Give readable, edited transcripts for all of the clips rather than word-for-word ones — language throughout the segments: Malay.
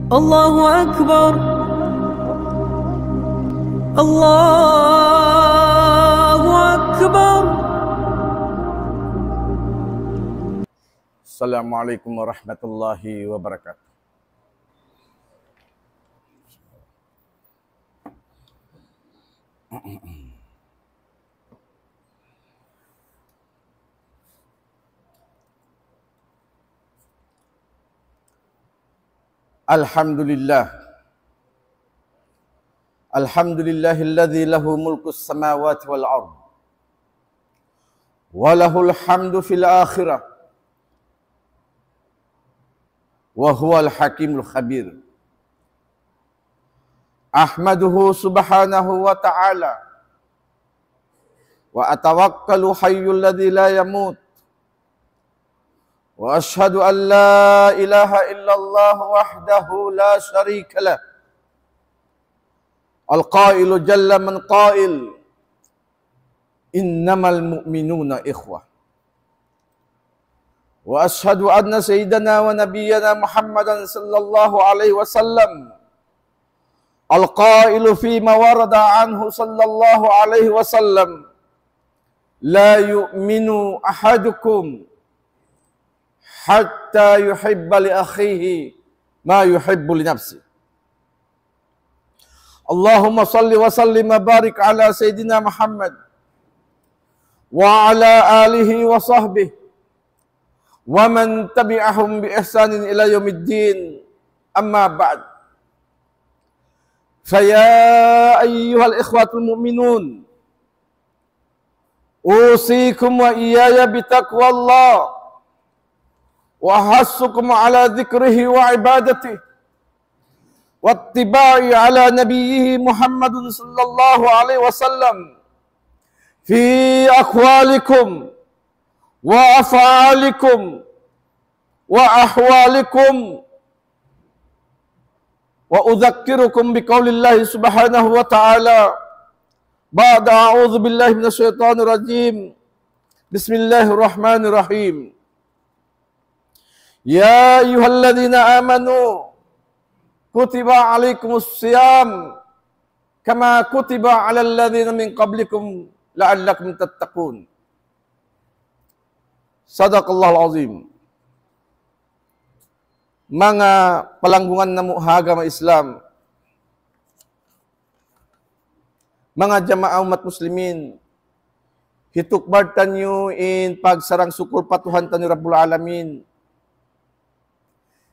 الله أكبر الله أكبر. Assalamualaikum warahmatullahi wabarakatuh. Alhamdulillah. Alhamdulillahilladzi lahu mulkus samawati wal ard. Wa lahul hamdu fil akhirah. Wa huwal hakimul khabir. Ahmaduhu subhanahu wa ta'ala. Wa atawakkalu hayyul ladzi la yamut. Wa ashhadu an la ilaha illallah wahdahu la syarika lah. Al-qailu jalla man qail. Innamal mu'minuna ikhwah. Wa ashhadu anna sayyidana wa nabiyyana Muhammadan sallallahu alaihi wasallam al-qailu fima warada anhu sallallahu alaihi wasallam la yu'minu ahadukum hatta yuhibba li akhihi ma yuhibbu li nafsihi. Allahumma salli wa sallim wa barik ala sayyidina Muhammad wa ala alihi wa sahbihi wa man tabi'ahum bi ihsanin ila yaumiddin. Amma ba'd. Faya ayyuhal ikhwatul mu'minun, usikum wa iyaya bitaqwallah wa hassukum ala dzikrihi wa ibadatihi wattiba'i ala nabiyhi Muhammadin sallallahu alaihi wasallam fi aqwalikum wa af'alikum wa ahwalikum. Wa udzakkirukum biqaulillahi subhanahu wa ta'ala ba'da a'udzu billahi minasyaitonir rajim. Bismillahirrahmanirrahim. Ya ayyuhalladzina amanu kutiba alaikumus shiyam kama kutiba alal ladzina min qablikum la'allakum tattaqun. Sadaqallahul azim. Mga palanggungan na agama Islam, mga jamaah umat muslimin, hitukbar tanyo in pagsarang sukul patuhan tanyo Rabbul Alamin.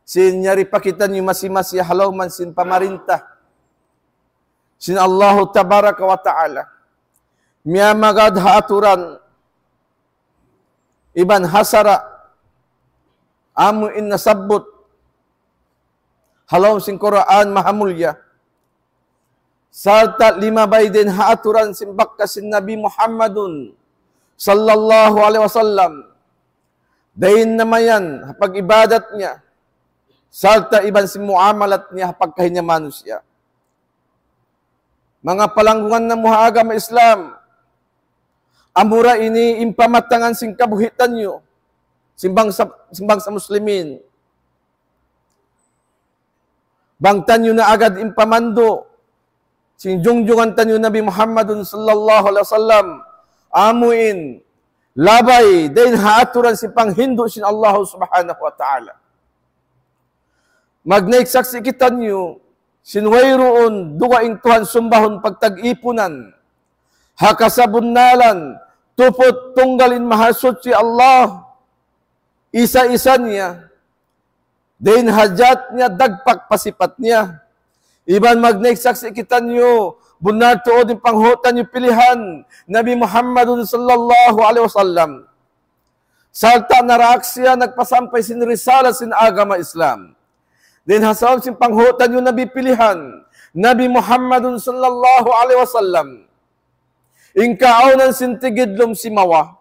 Sin nyari pakitan nyo masi-masi halaw man sin pamarintah. Sin Allahu tabaraka wa ta'ala. Miya magad haaturan. Iban hasara. Amu in nasabot. Halaw sin Quran mahamulya. Sarta lima baydin haaturan sin bakka sin Nabi Muhammadun sallallahu alaihi wasallam. Dahin namayan pag ibadat niya. Sarta iban si muamalat niya pagkahinya manusia. Mga palanggungan na agama Islam, amura ini impamatangan sing kabuhitan nyo, simbang sa muslimin. Bangtan nyo na agad impamando, sing jungjungan tanyo Nabi Muhammadun sallallahu alaihi wasallam, amuin, labay, dahin haaturan si panghindo sin Allah subhanahu wa ta'ala. Magnaiksaksi kita nyo, sinwayroon, duwaing Tuhan sumbahon pagtag-ipunan, hakasabunnalan, tupot tunggalin mahasot si Allah, isa-isa niya, din hajat niya, dagpak pasipat niya. Iban magnaiksaksi kita nyo, bunar tuod yung panghutan nyo pilihan, Nabi Muhammadun sallallahu alaihi wasallam. Salta na reaksya, nagpasampay sin risala sin agama Islam. Din hasawag sin panghutan yung Nabi pilihan, Nabi Muhammadun sallallahu alaihi wasallam. Ingkaaw sin tigidlom si mawa.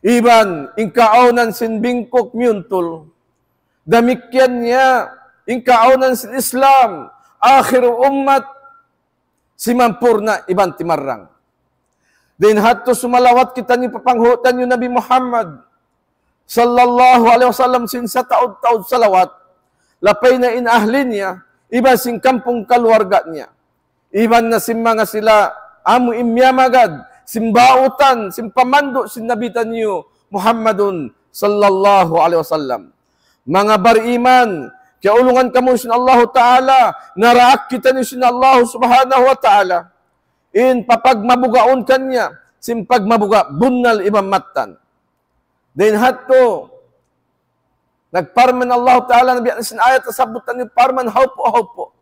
Iban, ingkaaw sin bingkok myuntul. Damikyan niya, ingkaaw sin Islam, akhiru ummat, si mampurna iban timarrang. Din hatto sumalawat kita ni papanghutan yung Nabi Muhammad sallallahu alaihi wasallam sin sa taod-taod salawat. lapay na in ahlinya, iban sing kampung keluarganya. Iban na simanga sila, amu imyamagad, simbautan, simpamando sinabitan niyo, Muhammadun sallallahu alaihi wasallam. Mga bariman, kaya ulungan kamo sin Allah Ta'ala, naraak kita ni sin Allah Subhanahu wa Ta'ala. In papagmabugaon kanya, simpagmabuga, bunal imamatan. Din hatto, nagparman Allah Ta'ala, nabiyan sin ayat, sabutan ni parman, haupo.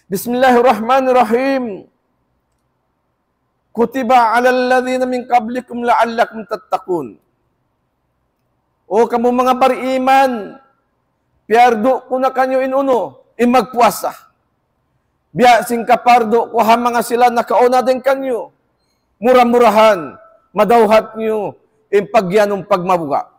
Bismillahirrahmanirrahim. Kutiba ala alladhina min qablikum la'allakum tattaqun. O kamu mga bariman, piardo ko na kanyo inuno, imagpuasa. Biya sing kapardo ko ha mga sila nakauna din kanyo. Murah-murahan, madawhat nyo, impagyanong pagmabuga.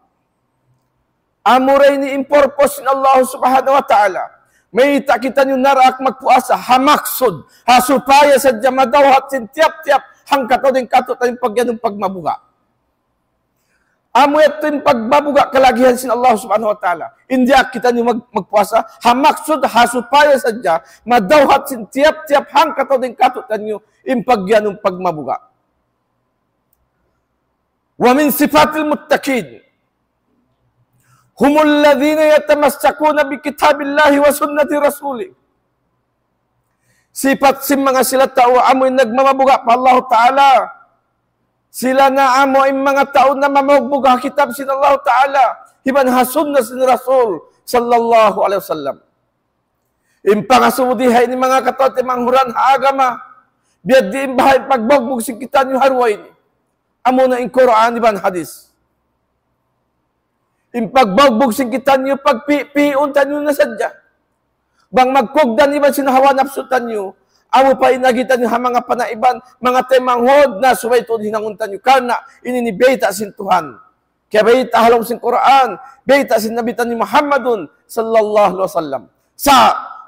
Amuray ni impurpose ni Allah Subhanahu wa Ta'ala. May kita nyo naraak magpuasa, hamaksod, hasupaya sa jamadawhat, sin tiap-tiap, hangkato din kato tayong pagyanong pagmabuga. Amo ito yung pagbabuga kalagihan sin Allah Subhanahu wa Ta'ala. Hindi kita nyo magpuasa, hamaksod, hasupaya sa dya, madawhat, sin tiap-tiap, hangkato din kato tanyo, impagyanong pagmabuga. Wa min sifatil muttaqin humul ladhina yatamassakuna bi kitabillahi wa sunnati rasuli. Sifat sim mga sila tao amoy nagmamabuga pa Allah Ta'ala. Sila na amoy mga tao na mamagbuga kitab sin Allah Ta'ala. Hiban hasunna sin Rasul sallallahu alaihi wasallam. Impangasudihay ni mga katot manghuran agama. Biad di imbahay pagbagbog sin kita nyo harway ni. Amo na in Quran iban hadis. Impagbagbog sin kita nyo, pagpipiun tanyo na sadya. Bang magkugdan iban sinahawa napsutan nyo, amo pa inagitan nyo ha mga panaiban, mga temanghod na suway to hinanguntan nyo. Karna, ininibeta sin Tuhan. Kaya beta halong sin Quran, beta sin nabitan ni Muhammadun sallallahu alaihi wasallam. Sa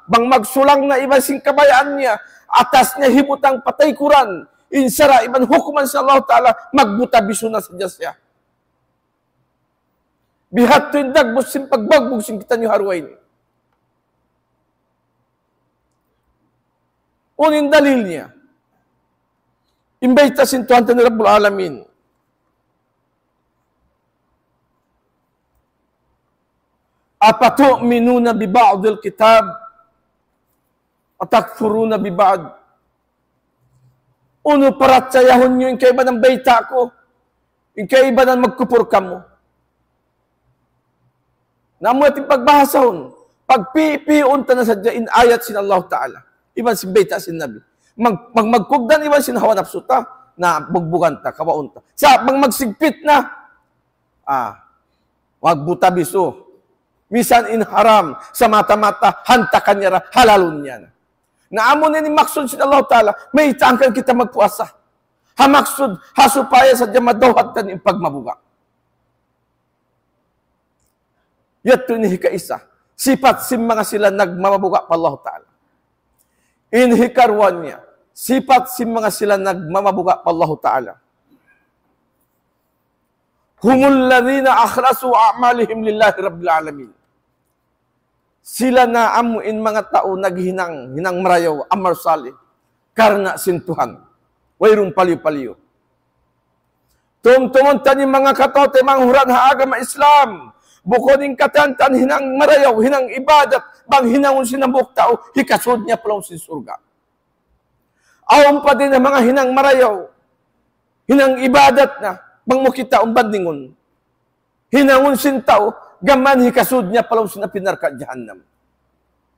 bang magsulang na iban sin kabayaan niya, atas niya hibutang patay Quran, insara iban hukuman sa Allah Ta'ala, magbutabiso na sadya siya. Bihat to yung dagbos sin pagbagbog sin kita nyo harway ni. Unin dalil niya. Imbayta sin Tuhan ni Rabbul Alamin. Apatu'minuna bi ba'dil kitab at takfuruna bi ba'd. Uno paratsayahon nyo yung kaiba ng bayta ko. Yung kaiba ng magkupur ka mo. Namu ating pagbahasahon, pagpipiun ta na sadya in ayat sin Allah Ta'ala. Iban sin beta sin Nabi. Magkugdan iban sin hawa napsuta, na bugbugan ta, kawaon ta. Sa magsigpit na, magbutabiso. Misan in haram, sa mata-mata, hantakan niya, halalun niya na. Naamon ni maksud sin Allah Ta'ala, may itangkan kita magpuasa. Hamaksud, hasupaya sadya madawhat tan in pagmabuga. Yato ni hikaisa. Sifat sim mga sila nagmamabuga pa Allah Ta'ala. Inhikarwan niya. Sifat sim mga sila nagmamabuga pa Allah Ta'ala. Humul ladhina akhlasu a'malihim lillahi rabbil alamin. Sila na amuin mga tao naghinang marayaw, amar salih. Karna sintuhan. Wayrong paliw-paliw. Tumtumuntan yung mga katote, manghuran ha agama Islam. Bukoning katantan, hinang marayaw, hinang ibadat, bang hinangon sinambok tao, hikasod niya palaw si surga. Awang pa din ang mga hinang marayaw, hinang ibadat na, bang mukita ang bandingon. Hinangon sin tao, gaman hikasod niya palaw sinapinarka jahannam.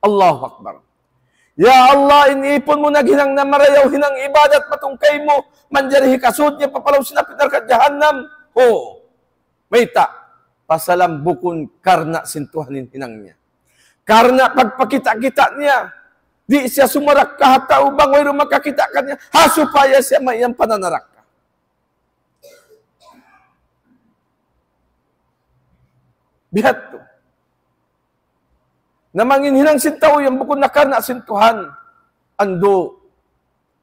Allahu Akbar. Ya Allah, iniipon mo naghinang na marayaw, hinang ibadat matungkay mo, manjari hikasod niya papalaw sinapinarka jahannam. Oh, may ta. Pasalam bukun karna sintuhanin hinang niya. Karna pagpakita-kita niya, di siya sumarak kahatao bang mayroong makakita ka niya, hasupaya siya mayang pananarak ka. Bihat to. Namangin hinang sintaw yung bukun na karna sintuhan, ando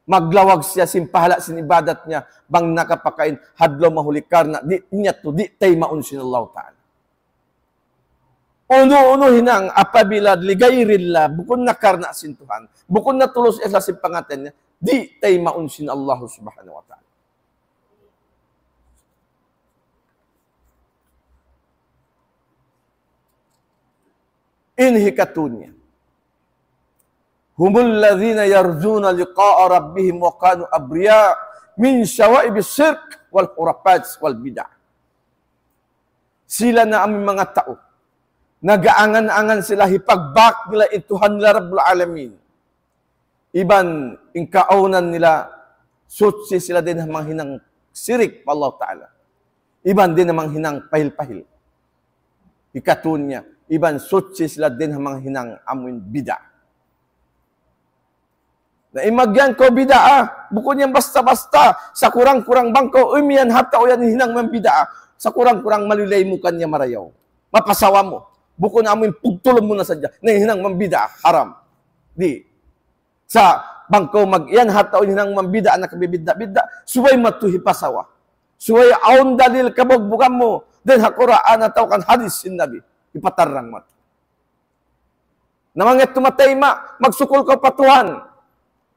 maglawag siya simpahala sin ibadat niya, bang nakapakain, hadlaw mahuli karna, di niya to, di tay maun sin Allah Ta'ala. Uno-uno hinang apabila ligayrillah, bukun na karna sin Tuhan, bukun na tulos ikhlas sin pangaten niya, di tay maunsin Allah subhanahu wa ta'ala. Inhikatunya. Humul ladhina yarjuna liqa'a rabbihim wa kanu abriya min syawa'ibis syirk wal hurafat wal bid'ah. Sila na aming mga tao. Nagaangan-angan sila hipagbak nila Tuhan nila Rabbul Alamin. Iban ingkaunan nila sutsi sila din namang hinang sirik pa Allah Ta'ala. Iban din namang hinang pahil-pahil. Ikatunya, iban sutsi sila din namang hinang amuin bida. Na imagyan ko bida bukod niyang basta-basta sa kurang-kurang bangko umiyan hata o yan hinang man bida sa kurang-kurang malulay mo kanya marayaw. Mapasawa mo. Bukod na amoy pugtulong mo na sadya na hinang mambida, haram. Di. Sa bangko mag-iyan, hataon hinang mambida, anak kabibida-bida, suway matuhi pasawa. Suway aon dalil kabogbugan mo, then hakuraan na kan hadis sin Nabi. Ipatarang mat. Namangit tumatay ma, magsukol ka patuhan.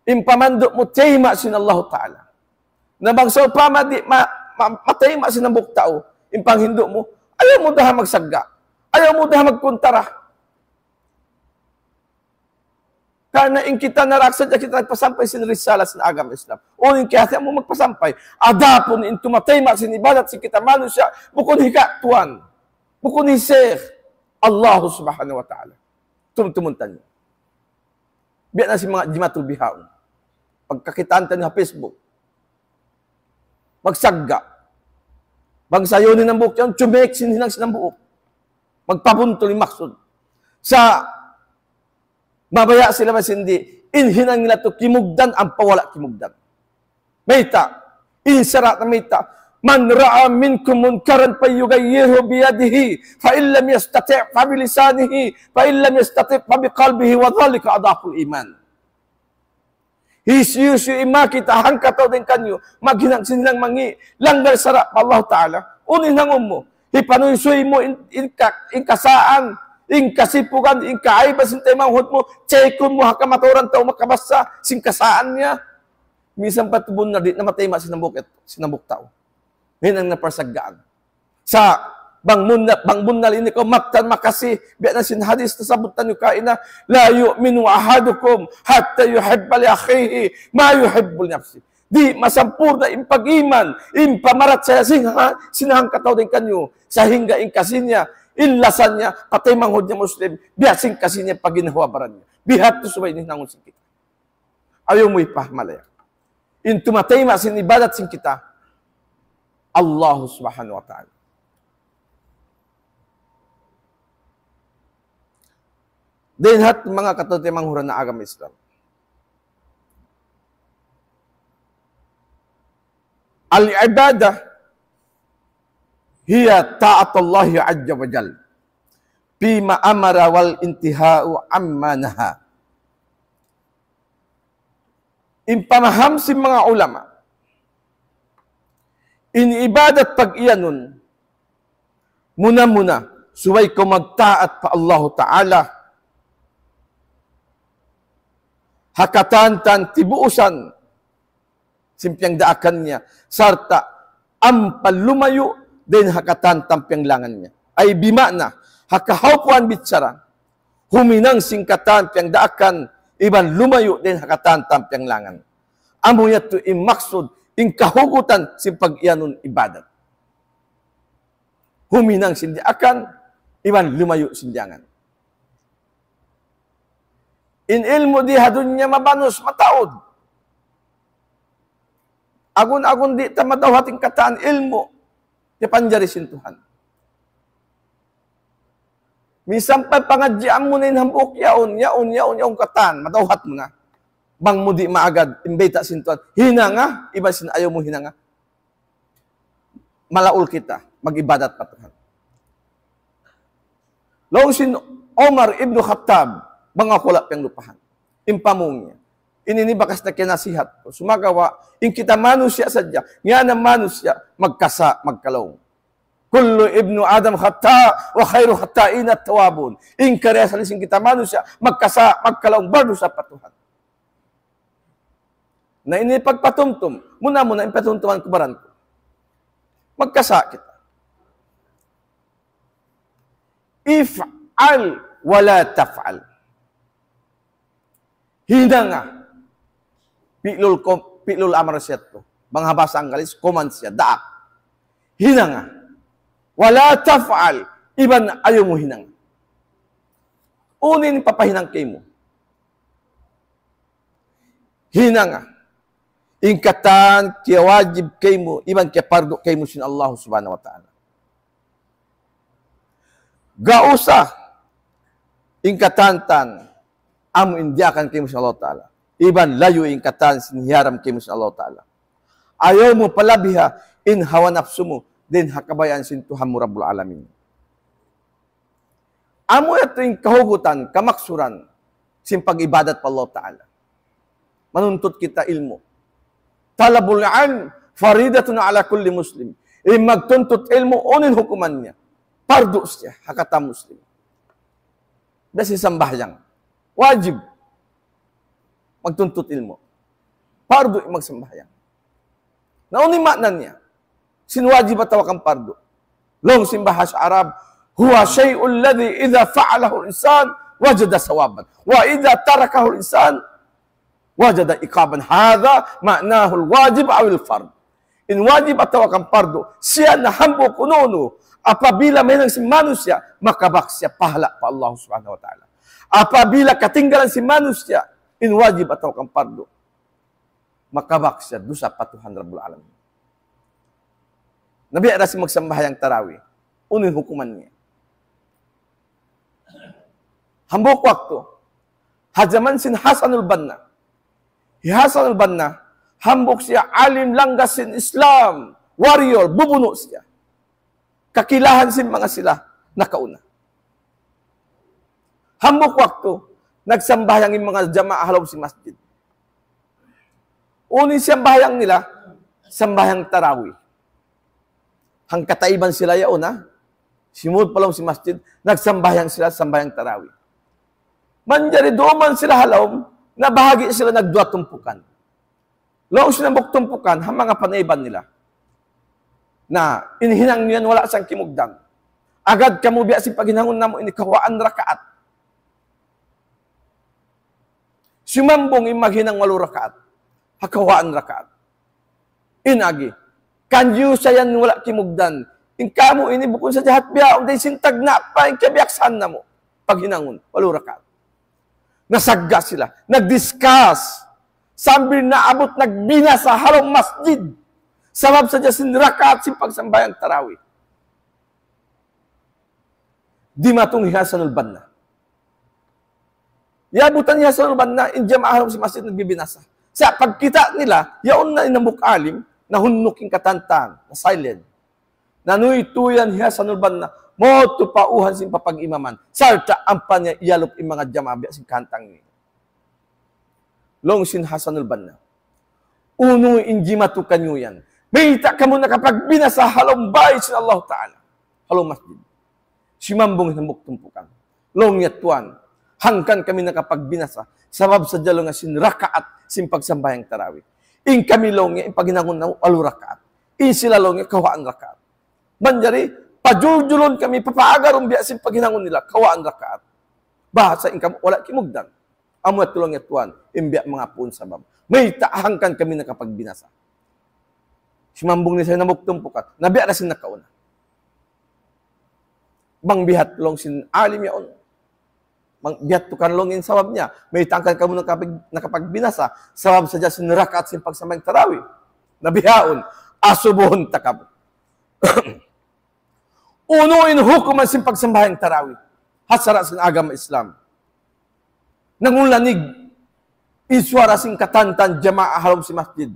Impamando mo tayma sin Allah Ta'ala. Nabangsaw pa matay ma sin ang buktao. Impanghindo mo, ayaw mo daha magsagga. Ayaw mo daha magkuntara. Karena in kita naraksan, kita nagpasampay sin risala sin agam Islam. O in kaya mo magpasampay. Adapon in tumatay ma sin ibadat si kita manusia, bukod hika tuan. Bukod ni Sheikh Allah subhanahu wa ta'ala. Tumumuntan niyo. Biya na si mga jimatul bihaon. Pagkakitaan tayo sa Facebook. Magsagga. Magsayonin ng buhok yan, chumek sinhinang sinang buhok. Magpabuntol yung maksud. Sa mabaya sila mas hindi, inhinang nila to kimugdan ang pawala kimugdan. Mayta, insarat na mayta, man ra'a minkum munkaran falyughayyirhu biyadihi, fa in lam yastati' fa bilisanihi, fa in lam yastati' fa biqalbihi, wa dhalika adhaful iman. Hisyusyu ima kita hangkataw din kanyo, maghinang sinilang mangi, langgar sarap Allah Ta'ala, unin hangom mo, ipanuysoy mo in kasaan, in kasipugan, in kaaiba, sintay manghut mo, tsekon mo, hakamaturan tao makabasa, sing kasaan niya. Minsan patubon na di, namatay ma sinambuk tao. Yan ang naparsaggaan. Sa bangbunal ini ko, maktan makasi, biya na sin hadis, nasabutan yung kaina, la yu'minu ahadukum, hatta yuhibba li akhihi, ma yuhibbu li nafsi. Di masampurna in pag-iman, in pamarat saya sinahang kataw din kanyo, sa hingga in kasinya, in lasan niya, patay manghod niya Muslim, biyasing kasinya paginahawabaran niya. Bihat to subay ni nangon sin kita. Ayaw mo ipahmalaya. In tumatay masin ibadat sin kita, Allah subhanahu wa ta'ala. Dinhat mga katote manghuran na agam Islam. Al-ibadah hiya ta'atullahi azza wa jal fima amara wal intihau amma naha. Impamaham si mga ulama in ibadat pag iyanun muna suway ko magtaat pa Allah Ta'ala hakatan tibuusan simpiang daakan niya sarta ampal lumayo din hakatan tampiang langan niya ay bimana hakahawpuan bitsara huminang singkatan piang daakan iban lumayo din hakatan tampiang langan amo yato imaksud in kahugutan si pag-iyanon ibadat huminang sindiakan iban lumayo sindiangan in ilmu di hadun niya mabanos mataod agun-agun di ta madawhating kataan ilmu di panjari sin Tuhan. Minsan pa pangadjaan mo na inhambuk yaon kataan, madawhat mo na. Bang mo di maagad, imbita sin Tuhan. Hinanga, iba sin ayaw mo hinanga. Malaul kita, mag-ibadat pa Tuhan. Laong sin Omar ibn Khattab, mga kulap yung lupahan. Impamong niya. Ininibakas na kinasihat ko. Sumagawa, in kita manusya sadya, nga na manusya, magkasa, magkalong. Kullu ibnu Adam khata wa khairu khata'ina tawabun. In karya salising kita manusia, magkalaong berdosa pa Tuhan. Na ini pagpatumtum, muna ipatumtuman kubaran ko. Magkasa kita. If'al wala taf'al. Hina nga. Pi'lul amar siya to. Banghabasa ang galis, command siya, daak. Hina nga. Wala taf'al. Iban ayaw mo hinang. Unin papahinang kay mo. Hina nga. Ingkatan kaya wajib kay mo. Iban kaya pardo kay mo sin Allah subhanahu wa ta'ala. Gausa. Ingkatantan. Amo indiakan kay mo sin Allah ta'ala. Iban layo ingkatan siniharam kay mo sin Allah ta'ala. Ayaw mo palabiha in hawa nafsu mo. Din hakabayan sin Tuhan mo Rabbul Alamin. Amo ito yung kahugutan, kamaksuran, sin pag-ibadat pa Allah Ta'ala. Manuntut kita ilmu. Talabul ilm, faridatun ala kulli muslim. Magtuntut ilmu, unin hukuman niya. Pardo siya, hakata muslim. Dasi sambahyang. Wajib. Magtuntut ilmu. Pardo magsambahyang. Naunin maknan niya. Sinwajib atawakang pardo. Long simbaha sa Arab, huwa shay'un ladhi idha fa'alahu al-insan, wajada sawaban. Wa idha tarakahu al-insan, wajada iqaban. Hadha ma'nahu al-wajib awil fard. In wajib atawakang pardo, siya na hambo kunono, apabila may nang si manusia, makabak siya pahala pa Allah subhanahu wa ta'ala. Apabila katinggalan si manusia, in wajib atawakang pardo, makabak siya dusa pa Tuhan Rabbul Alamin. Nabi ada si magsambahayang tarawih. Unin hukuman niya. Hambok waktu. Hajaman sin Hasanul Banna. Hasanul Banna, hambok siya alim langgas sin Islam. Warrior, bubuno siya. Kakilahan sin mga sila nakauna. Hambok waktu, nagsambahayang yung mga jamaah halaw si masjid. Unin siyang bahayang nila, sambahayang tarawih. Hang kataiban sila yaon, ha? Simud pa lang si masjid, nagsambayang sila, sambayang tarawih. Manjari doon sila halom, na bahagi sila nagdua tumpukan. Laong sinambok tumpukan, ang mga panaiban nila, na inihinang niyan wala sang kimugdang. Agad kamu biya si paghinangon na mo, inikawaan rakaat. Sumambong imaghinang 8 rakaat, hakawaan rakaat. Inagi, kanyu sayan wala kimugdan. In kamo ini bukod sa jahat biya, unday sintag na pa, in kabiyaksan na mo. Pag hinangon, 8 rakaat. Nasagga sila, nag-discuss. Sambil naabot, nagbina sa halong masjid. Sabab sa jasin rakaat sin pagsambayang tarawih. Di matong Hasanul Banna. Yabutan ni Hasanul Banna, in jamaah halong si masjid nagbibinasa. Sa pagkita nila, yaon na inambuk alim, nahunok yung katantan, na silent. Nanuituyan hiya sa nulban na, mo tupauhan sin papag-imaman. Sarta ang panya iyalop yung mga jamabi sin kantang ni. Long sin Hasanul Banna. Uno inji matukan nyo yan. Mayita ka mo nakapagbina sa halong bahay sin Allah Ta'ala. Halong masjid. Simambong hinambok tumpukan. Long yatuan. Hangkan kami nakapagbinasa. Sabab sa dalo nga sin rakaat sin pagsambayang tarawih. In kami long yung paginangon na 8 rakaat. In sila long yung kawaan rakaat. Manjari, pajuljulon kami, papaagarong biyasin paghinangon nila, kawaan rakaat. Bahasa ingkam, wala kimugdan. Amo at tulong yatuan, imbiya mga pun sabab. May taahangkan kami nakapagbinasa. Simambong ni sa namuktumpukat, nabiya na sin nakauna. Bang bihat tulong sin alim yaon. Bang bihat tukan longin sabab niya, may tangkan kamo nakapagbinasa, sabab sa sin rakaat sin pagsambayang tarawih. Nabihaon, asubuhon takab. Unuin hukuman sin pagsambayang tarawih. Hasara sin agama Islam. Nangulanig, iswara sin katantan jamaah halom si masjid.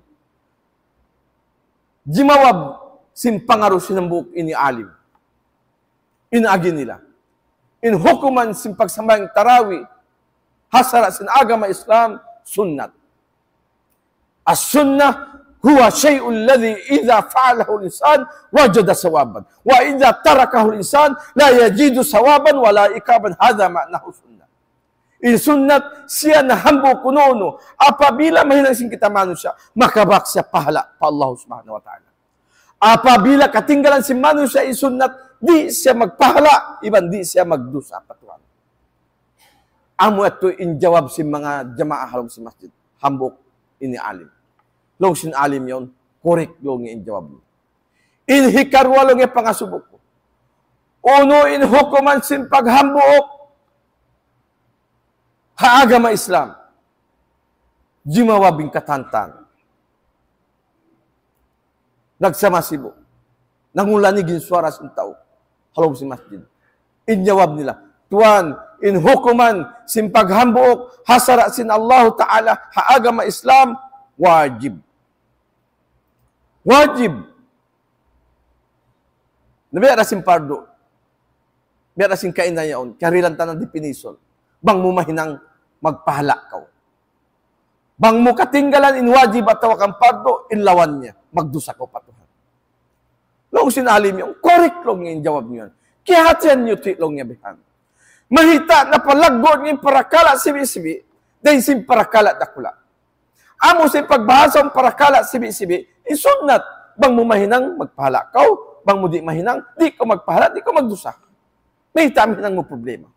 Jimawab sin pangaro sinambuk ini alim. Inaagi nila. In hukuman sin pagsambayang tarawih. Hasara sin agama Islam, sunnat. As-sunnah, huwa syai'ul ladzi idza fa'alahu al-insan wajada sawaban wa idza tarakahu al-insan la yajidu sawaban wala ikaban. Hadza ma'nahu sunnah. In sunnat siya na hambo kunono apabila mahinang kita manusia maka bak siya pahala pa Allah subhanahu wa ta'ala. Apabila katinggalan si manusia in sunnat di siya magpahala iban di siya magdusa patuan. Amo ito injawab si mga jamaah halong si masjid hambok ini alim. Long sin alim yon, korek long in jawab. In hikarwa long yung pangasubok ko. Uno in hukuman sin paghambuok. Haagama Islam. Jimawabing katantan. Nagsama sibo. Nangulanigin suara sin tao. Halong si masjid. In jawab nila. Tuan, in hukuman sin paghambuok. Hasara sin Allah Ta'ala. Haagama Islam. Wajib. Wajib. Nabiya rasin pardo. Biya rasin kainayaon. Karilan tanang definisyon. Bang mo mahinang magpahala ka. Bang mo katinggalan in wajib at tawakang pardo, inlawan niya. Magdusa ko patuhan. Long sinalim yung, correct long yung jawab niyo. Kihatian niyo titlong niya bihan. Mahita na palagod ng parakala sibi-sibi, dahil sin parakala dakula. Amo sa pagbahasa ng parakala sibi-sibi, isunat, bang mo mahinang magpahala ka, bang mo di mahinang, di ko magpahala, di ko magdusa. May taminang mo problema.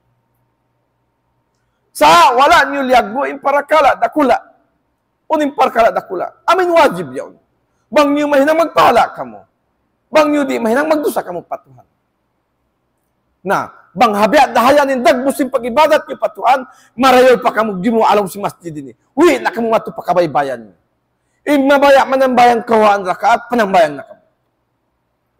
Sa wala niyo liagbo, in parakala dakula. Unin parakala dakula. Amin wajib yun. Bang niyo mahinang magpahala ka mo. Bang niyo di mahinang magdusa ka mo patuhan. Na, bang habiat dahayan in dagbusin pag-ibadat niyo patuhan, marayol pa kamo gimu alam si masjid ini. Uy, na kamo matu pakabaybayan niyo. Mabaya manambayang kawaan rakaat, panambayang na kamo.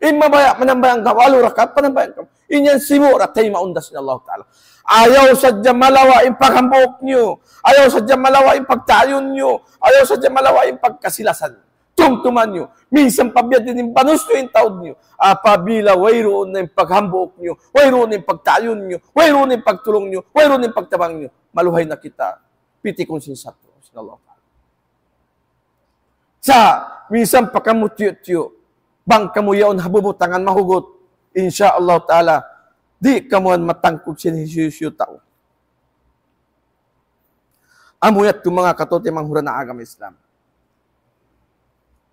Mabaya manambayang kawalo rakaat, panambayang kamo. Inyan sibo ratay maundas ni Allah Ta'ala. Ayaw sadya malawa yung paghambok niyo. Ayaw sadya malawa yung pagtayon niyo. Ayaw sadya malawa yung pagkasilasan. Tumtuman niyo. Minsan pabiyad din yung panusto yung taod niyo. Apabila wayroon na yung paghambok niyo, wayroon na yung pagtayon niyo, wayroon na yung pagtulong niyo, wayroon na yung pagtabang niyo, maluhay na kita. Piti kong sinsato. Sinallahu Ta'ala. Sa, minsan pa kamutiyo-tiyo, bang kamuyaon habubutangan mahugot, insya Allah Ta'ala, di kamuan matangkog sinisiyo tao. Amuyat ito mga katote manghura na agama Islam.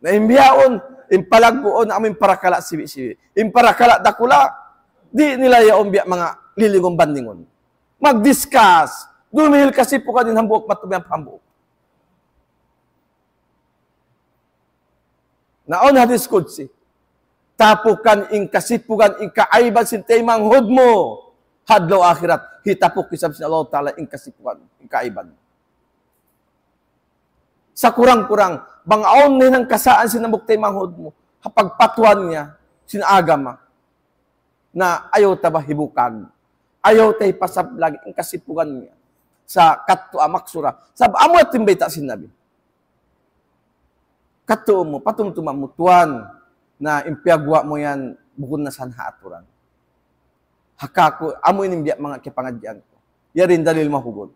Na imbiyaon, impalagbuon amin parakala sibi-sibi. Imparakala dakula, di nila yaon biya mga lilingong bandingon. Mag-discuss. Dumihil kasi po ka din hambuok matubiyang hambuok. Naon hadis kudsi. Tapukan ing kasipugan ing kaaiban sin taymang hud mo hadlaw akhirat hitapok kisab sin Allah Ta'ala ing kasipugan ing kaaiban sa kurang-kurang bangaon ni ng kasaan sin namuk taymang hud mo hapagpatuan niya sin agama na ayaw ta hibukan ayaw tay pasablag ing kasipugan niya sa kattu amaksura sab amo timbay ta sin nabi kattu mo patumtumam mo tuan na impiagwa mo yan bukod na sanha aturan. Hakako, amo inimbiyak mga kipangadyan ko. Yarin dalil mahugod.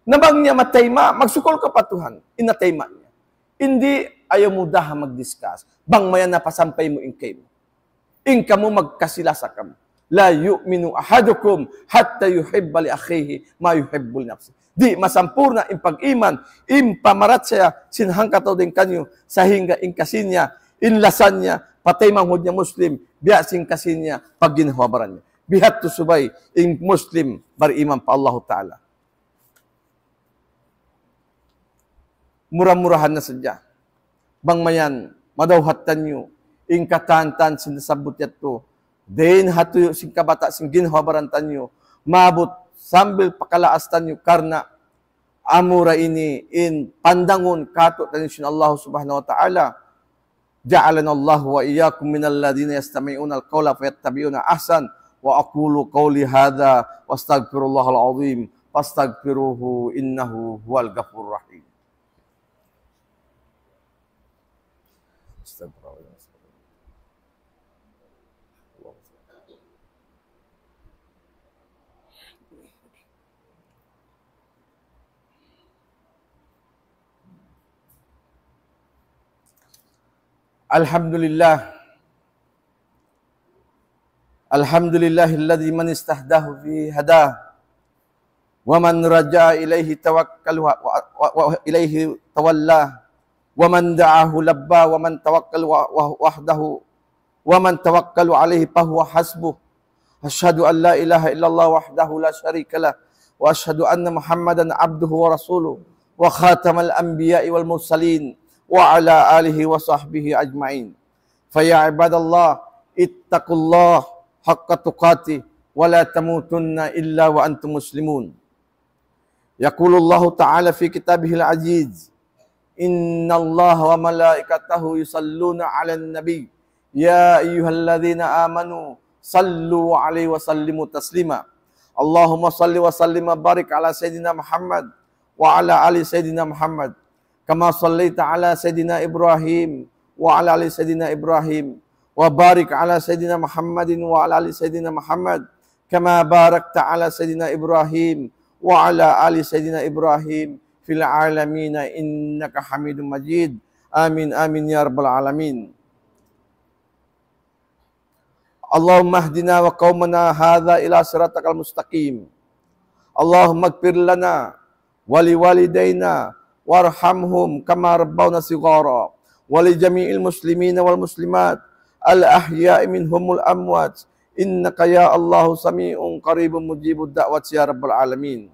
Nabang niya matayma, magsukol ka patuhan. Inatayma niya. Hindi ayaw mo daha mag-discuss. Bang mayan napasampay mo ingkay mo. Ingka mo magkasilasa ka mo. La yu'minu ahadukum hatta yuhibba li akhihi ma yuhibbu li nafsi. Di masampurna impag-iman, impamarat siya sinhangkataw din kanyo sa hingga ingkasinya inlasan niya, patay manghod niya Muslim, biyasing kasin niya, pag ginhawabaran niya. Bihat to subay, in Muslim, bariman pa Allah Ta'ala. Murah-murahan na sadya. Bang mayan, madawhatan niyo, in katantan, sinasabot yato, din hatuyo, sing kabata, sing ginhawabaran niyo, mabot, sambil pakalaastan niyo, karna, amura ini, in pandangon, kato, tanisyon Allah Subhanahu Wa Ta'ala, ja'alana Allah wa iyyakum minal ladzina yastami'una al-qawla fayattabi'una ahsan wa aqulu qawli hadza wastaghfirullahal azim fastaghfiruhu innahu huwal ghafurur rahim. Alhamdulillah. Alhamdulillahilladzi man istahdahu fi hadah. Wa man raja'a ilaihi tawakkal wa ilaihi tawalla. Wa man da'ahu labba wa man tawakkal wahdahu. Wa man tawakkalu alaihi fahuwa hasbuh. Asyhadu an la ilaha illallah wahdahu la syarikalah. Wa asyhadu anna Muhammadan abduhu wa rasuluh. Wa khatamal anbiya'i wal mursalin. Wa ala alihi wa sahbihi ajma'in. Faya ibadallah, ittaqullah haqqa tuqatih wa la tamutunna illa wa antum muslimun. Yaqulullahu ta'ala fi kitabihil aziz. Innallaha wa malaikatahu yusalluna 'alan nabi. Ya ayyuhalladzina amanu sallu 'alaihi wa sallimu taslima. Allahumma salli wa sallim wa barik ala sayyidina Muhammad wa ala ali sayyidina Muhammad. Kama sallaita ala sayyidina Ibrahim wa ala ali sayyidina Ibrahim. Wa barik ala sayyidina Muhammadin wa ala ali sayyidina Muhammad. Kama barakta ala sayyidina Ibrahim wa ala ali sayyidina Ibrahim fil alamin innaka Hamidum Majid. Amin amin ya rabbal alamin. Allahumma hdina wa qaumana hadza ila siratal mustaqim. Allahumma ighfir lana wa liwalidayna warhamhum kama rabbawna shighara wa li jami'il muslimina wal muslimat al ahya'i minhumul amwat innaka ya Allahu sami'un qaribun mujibud da'wat ya rabbal alamin.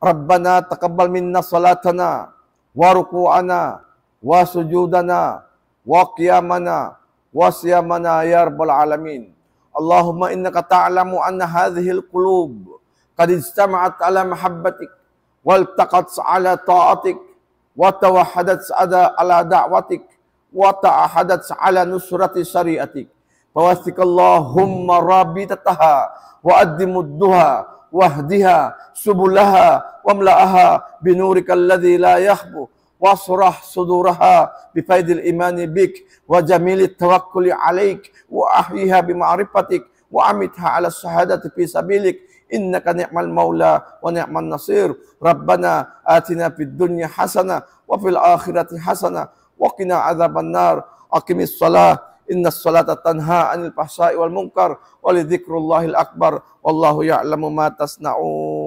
Rabbana taqabbal minna salatana wa ruku'ana wa sujudana wa qiyamana wa siyamana ya rabbal alamin. Allahumma innaka ta'lamu anna hadhil qulub qad istama'at ala mahabbatik wal taqat ala ta'atik wa tawahhadat ala da'watik wa ta'ahadat ala nusrati syariatik. Fawastikallahumma rabitataha wa addimudduha wahdiha subulaha wamla'aha binurika alladhi la yakhbu wasrah suduraha bifaidil imani bik wa jamilit tawakkuli alaik wa ahyiha bima'rifatik wa amitha ala syahadati fi sabilik innaka ni'mal maula wa ni'man nasir. Rabbana atina fid dunya hasanah wa fil akhirati hasanah wa qina adzaban nar. Aqimis shalah innas salata tanha 'anil fahsya'i wal munkar wa li dzikrullahil akbar wallahu ya'lamu ma tasna'un.